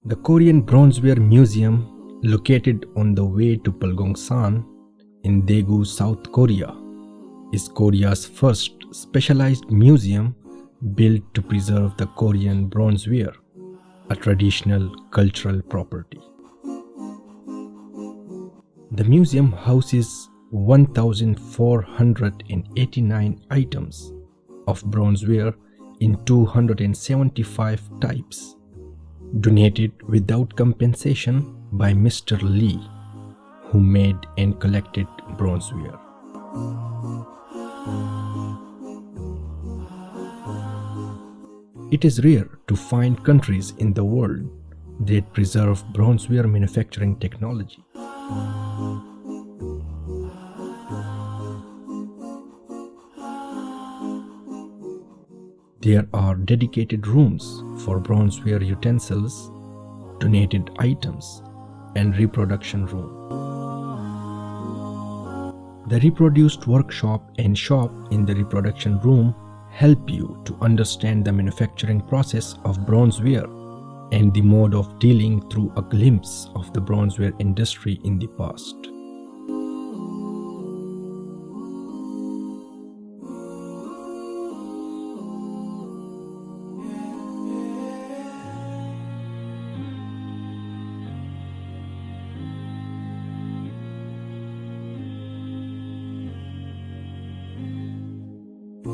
The Korean Bronzeware Museum, located on the way to Pulgongsan in Daegu, South Korea, is Korea's first specialized museum built to preserve the Korean bronzeware, a traditional cultural property. The museum houses 1,489 items of bronzeware in 275 types, donated without compensation by Mr. Lee, who made and collected bronzeware. It is rare to find countries in the world that preserve bronzeware manufacturing technology. There are dedicated rooms for bronzeware utensils, donated items, and reproduction room. The reproduced workshop and shop in the reproduction room help you to understand the manufacturing process of bronzeware and the mode of dealing through a glimpse of the bronzeware industry in the past.